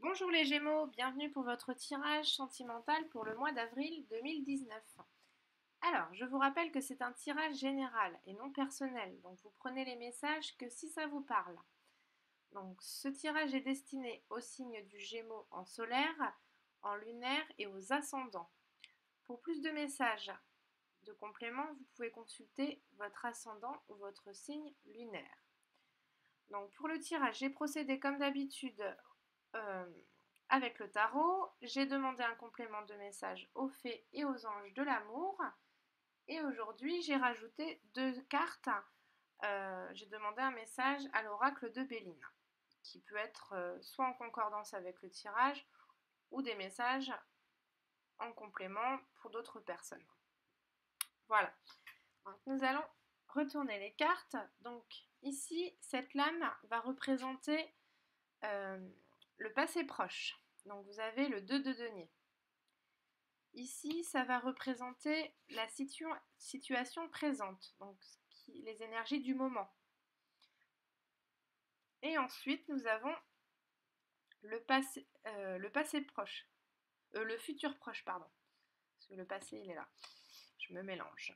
Bonjour les Gémeaux, bienvenue pour votre tirage sentimental pour le mois d'avril 2019. Alors, je vous rappelle que c'est un tirage général et non personnel, donc vous prenez les messages que si ça vous parle. Donc, ce tirage est destiné aux signes du Gémeaux en solaire, en lunaire et aux ascendants. Pour plus de messages de complément, vous pouvez consulter votre ascendant ou votre signe lunaire. Donc, pour le tirage, j'ai procédé comme d'habitude euh, avec le tarot. J'ai demandé un complément de message aux fées et aux anges de l'amour. Et aujourd'hui, j'ai rajouté deux cartes. J'ai demandé un message à l'oracle de Béline, qui peut être soit en concordance avec le tirage ou des messages en complément pour d'autres personnes. Voilà. Donc, nous allons retourner les cartes. Donc ici, cette lame va représenter le passé proche. Donc vous avez le 2 de denier. Ici, ça va représenter la situation présente, donc les énergies du moment. Et ensuite, nous avons le passé proche, le futur proche, pardon. Parce que le passé, il est là. Je me mélange.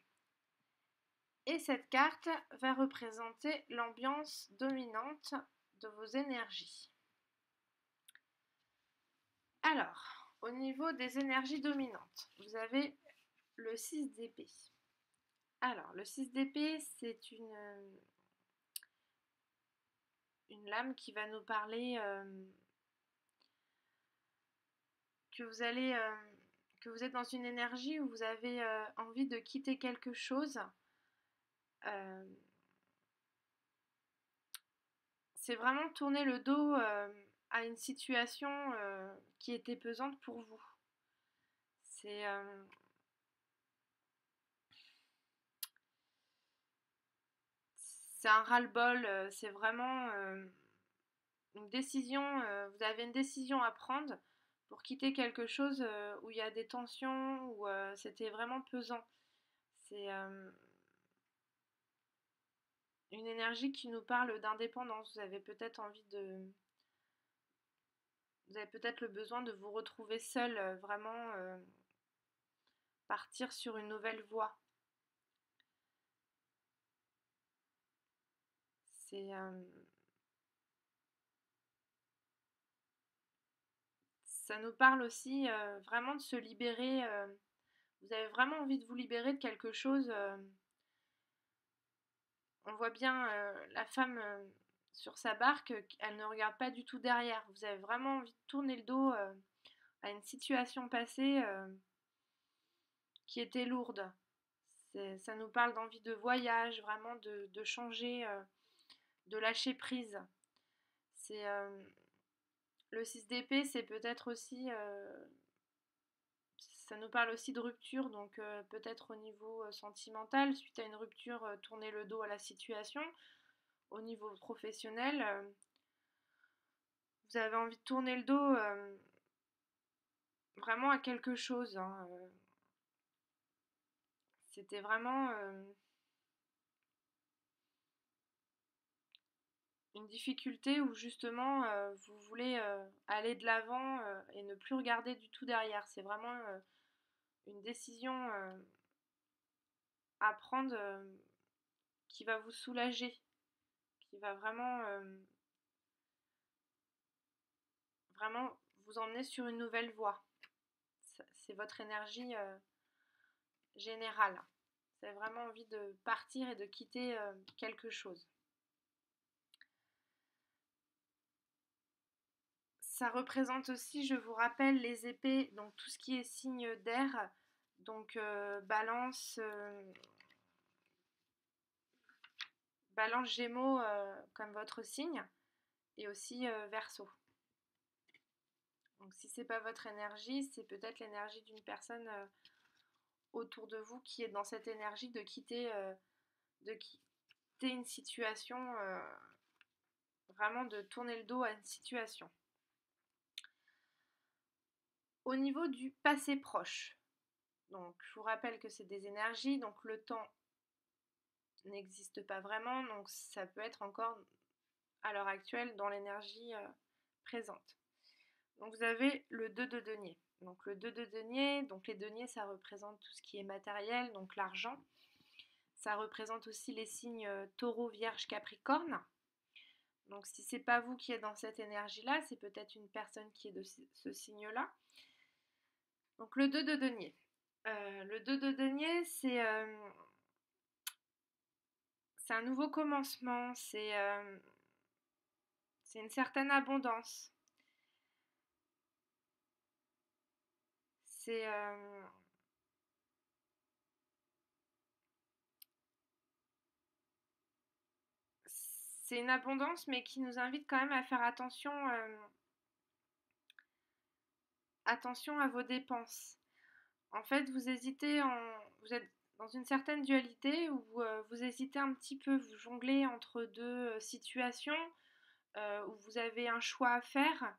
Et cette carte va représenter l'ambiance dominante de vos énergies. Alors, au niveau des énergies dominantes, vous avez le 6 d'épée. Alors, le 6 d'épée, c'est une lame qui va nous parler que que vous êtes dans une énergie où vous avez envie de quitter quelque chose. Euh, c'est vraiment tourner le dos à une situation qui était pesante pour vous. C'est c'est un ras-le-bol, c'est vraiment une décision, vous avez une décision à prendre pour quitter quelque chose où il y a des tensions, où c'était vraiment pesant. C'est une énergie qui nous parle d'indépendance. Vous avez peut-être envie de... Vous avez peut-être le besoin de vous retrouver seul, vraiment partir sur une nouvelle voie. C'est... ça nous parle aussi vraiment de se libérer. Vous avez vraiment envie de vous libérer de quelque chose. On voit bien la femme sur sa barque, elle ne regarde pas du tout derrière. Vous avez vraiment envie de tourner le dos à une situation passée qui était lourde. Ça nous parle d'envie de voyage, vraiment de changer, de lâcher prise. C'est le 6 d'épée, c'est peut-être aussi ça nous parle aussi de rupture, donc peut-être au niveau sentimental, suite à une rupture, tourner le dos à la situation. Au niveau professionnel, vous avez envie de tourner le dos vraiment à quelque chose, hein. C'était vraiment une difficulté où justement vous voulez aller de l'avant et ne plus regarder du tout derrière. C'est vraiment une décision à prendre qui va vous soulager, qui va vraiment vous emmener sur une nouvelle voie. C'est votre énergie générale. Vous avez vraiment envie de partir et de quitter quelque chose. Ça représente aussi, je vous rappelle, les épées, donc tout ce qui est signe d'air, donc balance Gémeaux comme votre signe, et aussi Verseau. Donc si c'est pas votre énergie, c'est peut-être l'énergie d'une personne autour de vous qui est dans cette énergie de quitter une situation, vraiment de tourner le dos à une situation. Au niveau du passé proche, donc je vous rappelle que c'est des énergies, donc le temps n'existe pas vraiment, donc ça peut être encore à l'heure actuelle dans l'énergie présente. Donc vous avez le 2 de denier. Donc le 2 de denier, donc les deniers ça représente tout ce qui est matériel, donc l'argent. Ça représente aussi les signes taureau, vierge, capricorne. Donc si c'est pas vous qui êtes dans cette énergie-là, c'est peut-être une personne qui est de ce signe-là. Donc le 2 de denier. Le 2 de denier, c'est un nouveau commencement, c'est une certaine abondance. C'est c'est une abondance, mais qui nous invite quand même à faire attention à vos dépenses. En fait, vous êtes dans une certaine dualité où vous hésitez un petit peu, vous jonglez entre deux situations où vous avez un choix à faire,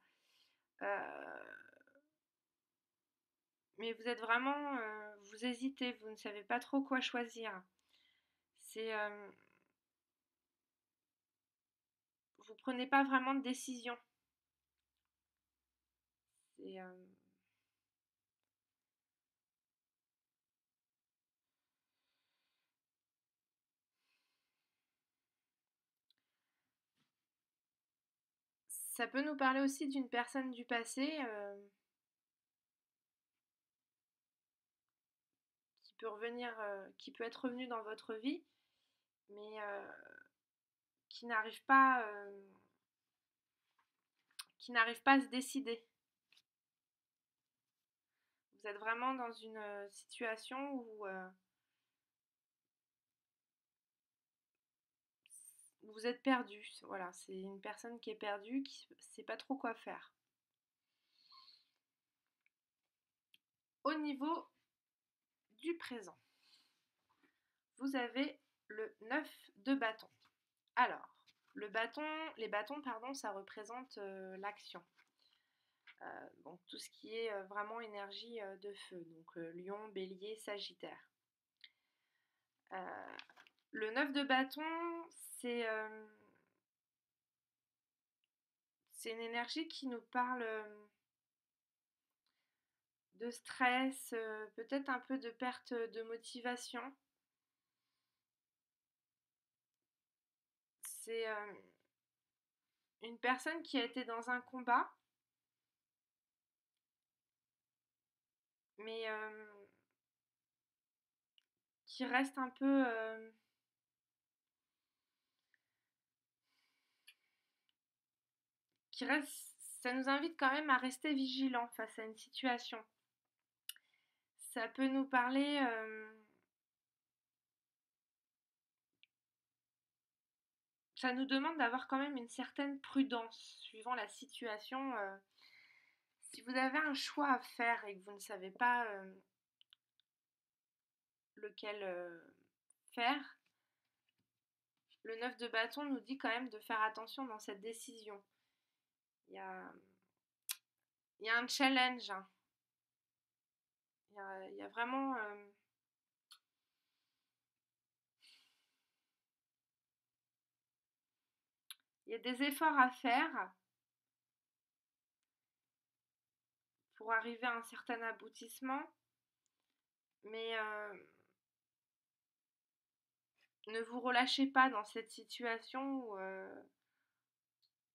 euh, mais vous êtes vraiment, vous hésitez, vous ne savez pas trop quoi choisir. C'est, vous prenez pas vraiment de décision. C'est, ça peut nous parler aussi d'une personne du passé qui peut revenir, qui peut être revenue dans votre vie, mais qui n'arrive pas, à se décider. Vous êtes vraiment dans une situation où vous êtes perdu. Voilà, c'est une personne qui est perdue, qui ne sait pas trop quoi faire. Au niveau du présent, vous avez le 9 de bâton. Alors, les bâtons, pardon, ça représente l'action. Donc tout ce qui est vraiment énergie de feu. Donc Lion, Bélier, Sagittaire. Euh, le 9 de bâton, c'est euh, c'est une énergie qui nous parle de stress, peut-être un peu de perte de motivation. C'est une personne qui a été dans un combat, mais qui reste un peu... qui reste, ça nous invite quand même à rester vigilant face à une situation. Ça peut nous parler... ça nous demande d'avoir quand même une certaine prudence suivant la situation. Si vous avez un choix à faire et que vous ne savez pas lequel faire, le 9 de bâton nous dit quand même de faire attention dans cette décision. Il y a, il y a un challenge, hein. Il y a vraiment... il y a des efforts à faire pour arriver à un certain aboutissement, mais ne vous relâchez pas dans cette situation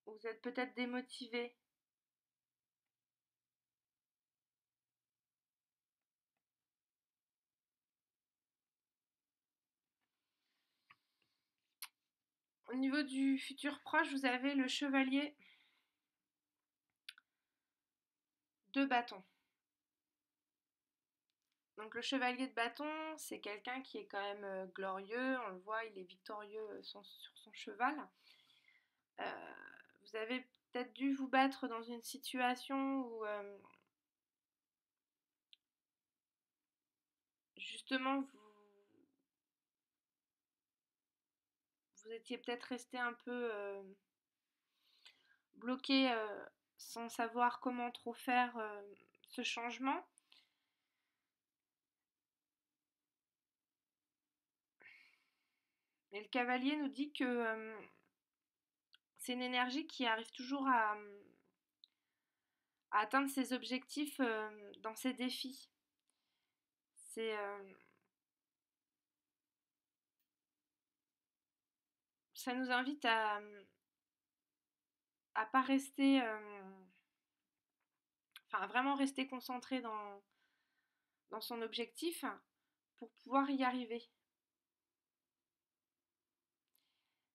où vous êtes peut-être démotivé. Au niveau du futur proche, vous avez le chevalier de bâton. Donc le chevalier de bâton, c'est quelqu'un qui est quand même glorieux, on le voit, il est victorieux sur son cheval. Euh, vous avez peut-être dû vous battre dans une situation où justement vous étiez peut-être resté un peu bloqué sans savoir comment trop faire ce changement. Et le cavalier nous dit que c'est une énergie qui arrive toujours à atteindre ses objectifs dans ses défis. C'est, ça nous invite à pas rester, enfin à vraiment rester concentré dans son objectif pour pouvoir y arriver.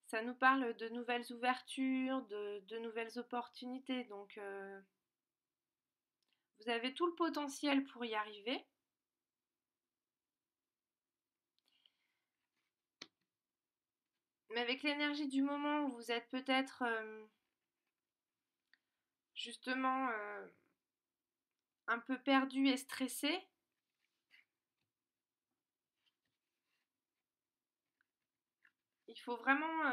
Ça nous parle de nouvelles ouvertures, de nouvelles opportunités. Donc, vous avez tout le potentiel pour y arriver. Mais avec l'énergie du moment où vous êtes peut-être justement un peu perdu et stressé, il faut vraiment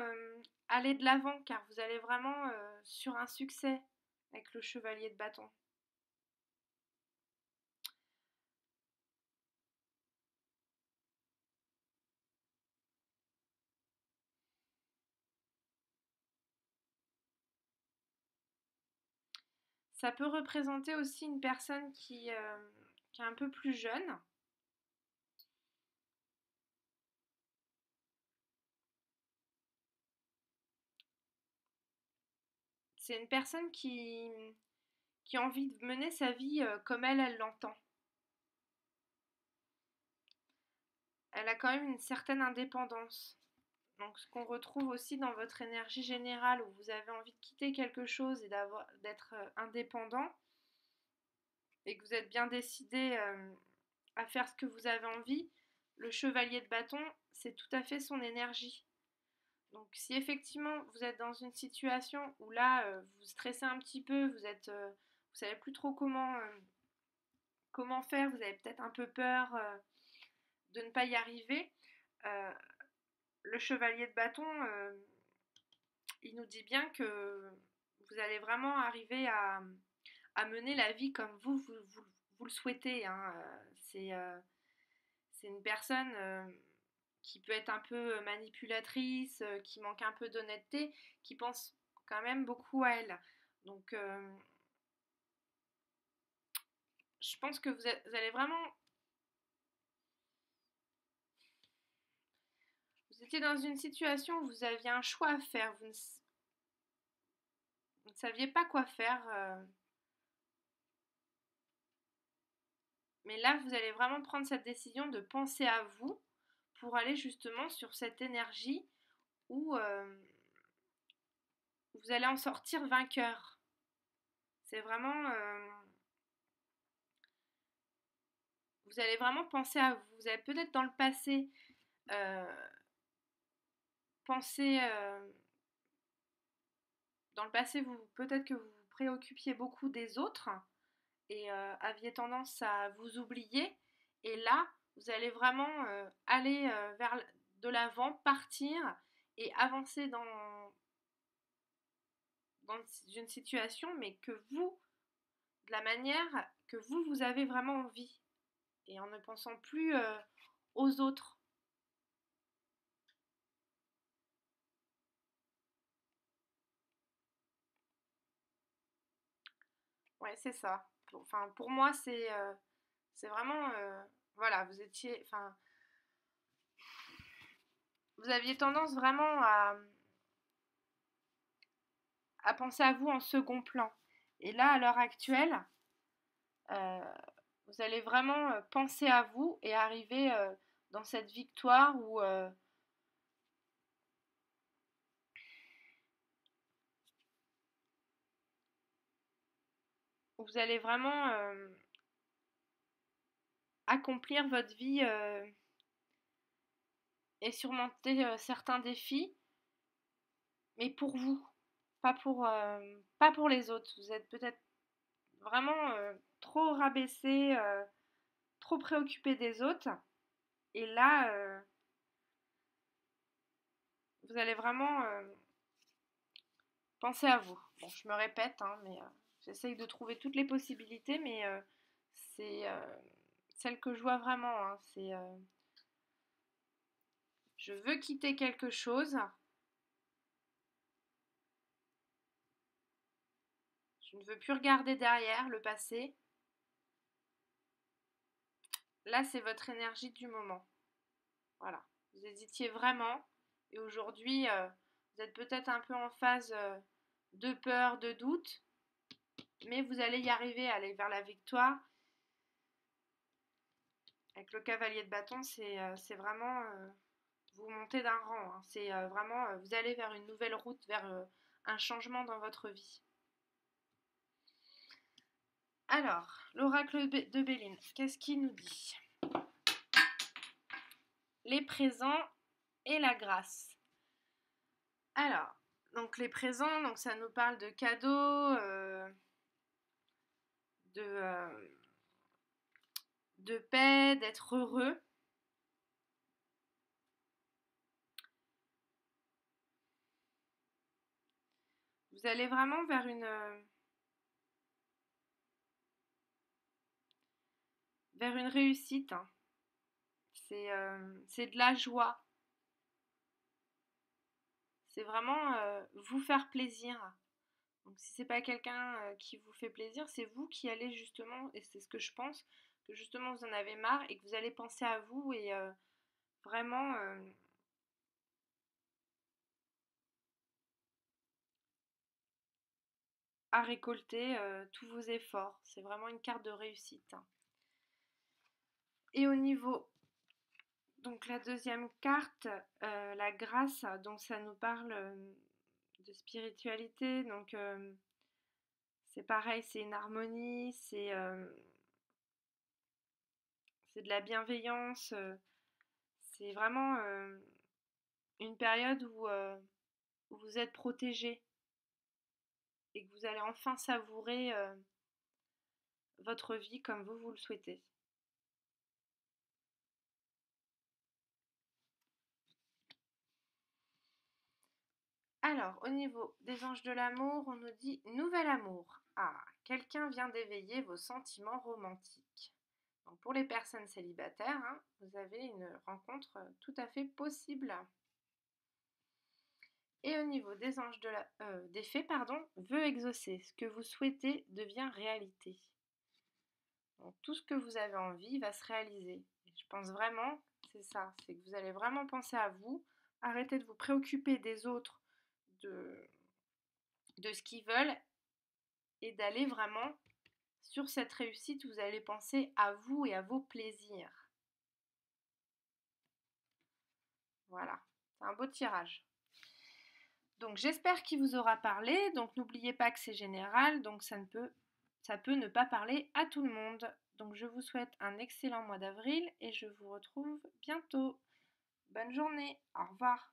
aller de l'avant car vous allez vraiment sur un succès avec le chevalier de bâton. Ça peut représenter aussi une personne qui est un peu plus jeune. C'est une personne qui a envie de mener sa vie comme elle l'entend. Elle a quand même une certaine indépendance. Donc ce qu'on retrouve aussi dans votre énergie générale où vous avez envie de quitter quelque chose et d'être indépendant et que vous êtes bien décidé à faire ce que vous avez envie, le chevalier de bâton, c'est tout à fait son énergie. Donc si effectivement vous êtes dans une situation où là vous stressez un petit peu, vous savez plus trop comment faire, vous avez peut-être un peu peur de ne pas y arriver, euh, le chevalier de bâton, il nous dit bien que vous allez vraiment arriver à mener la vie comme vous le souhaitez. Hein. C'est une personne qui peut être un peu manipulatrice, qui manque un peu d'honnêteté, qui pense quand même beaucoup à elle. Donc, je pense que vous allez vraiment. Vous étiez dans une situation où vous aviez un choix à faire, vous ne saviez pas quoi faire, mais là, vous allez vraiment prendre cette décision de penser à vous pour aller justement sur cette énergie où vous allez en sortir vainqueur. C'est vraiment, vous allez vraiment penser à vous. Vous avez peut-être dans le passé euh, pensé, dans le passé, peut-être que vous vous préoccupiez beaucoup des autres et aviez tendance à vous oublier. Et là, vous allez vraiment aller vers de l'avant, partir et avancer dans une situation, mais que vous, de la manière que vous avez vraiment envie. Et en ne pensant plus aux autres. Ouais, c'est ça. Enfin, pour moi, c'est vraiment, voilà, vous étiez, enfin, vous aviez tendance vraiment à penser à vous en second plan. Et là, à l'heure actuelle, euh, vous allez vraiment penser à vous et arriver dans cette victoire où vous allez vraiment accomplir votre vie et surmonter certains défis, mais pour vous, pas pour les autres. Vous êtes peut-être vraiment trop rabaissé, trop préoccupé des autres. Et là, vous allez vraiment penser à vous. Bon, je me répète, hein, mais j'essaye de trouver toutes les possibilités, mais c'est celle que je vois vraiment. Hein, c'est je veux quitter quelque chose, Je ne veux plus regarder derrière le passé. Là, c'est votre énergie du moment. Voilà. Vous hésitiez vraiment. Et aujourd'hui, vous êtes peut-être un peu en phase de peur, de doute. Mais vous allez y arriver, aller vers la victoire. Avec le cavalier de bâton, c'est vraiment vous montez d'un rang. Hein. C'est vraiment, vous allez vers une nouvelle route, vers un changement dans votre vie. Alors, l'oracle de Béline, qu'est-ce qu'il nous dit? Les présents et la grâce. Alors, donc les présents, donc ça nous parle de cadeaux, de paix, d'être heureux. Vous allez vraiment vers une réussite. Hein. C'est de la joie. C'est vraiment vous faire plaisir. Donc si c'est pas quelqu'un qui vous fait plaisir, c'est vous qui allez justement, et c'est ce que je pense, que justement vous en avez marre et que vous allez penser à vous et vraiment à récolter tous vos efforts. C'est vraiment une carte de réussite. Hein. Et au niveau, donc la deuxième carte, la grâce, donc ça nous parle de spiritualité, donc c'est pareil, c'est une harmonie, c'est de la bienveillance, c'est vraiment une période où vous êtes protégé et que vous allez enfin savourer votre vie comme vous le souhaitez. Alors, au niveau des anges de l'amour, on nous dit nouvel amour. Ah, quelqu'un vient d'éveiller vos sentiments romantiques. Donc, pour les personnes célibataires, hein, vous avez une rencontre tout à fait possible. Et au niveau des anges des fées, pardon, vœux exaucés. Ce que vous souhaitez devient réalité. Donc, tout ce que vous avez envie va se réaliser. Et je pense vraiment, c'est ça, c'est que vous allez vraiment penser à vous, arrêtez de vous préoccuper des autres, de, de ce qu'ils veulent, et d'aller vraiment sur cette réussite, vous allez penser à vous et à vos plaisirs. Voilà, c'est un beau tirage. Donc j'espère qu'il vous aura parlé. Donc n'oubliez pas que c'est général, donc ça peut ne pas parler à tout le monde. Donc je vous souhaite un excellent mois d'avril et je vous retrouve bientôt. Bonne journée, au revoir.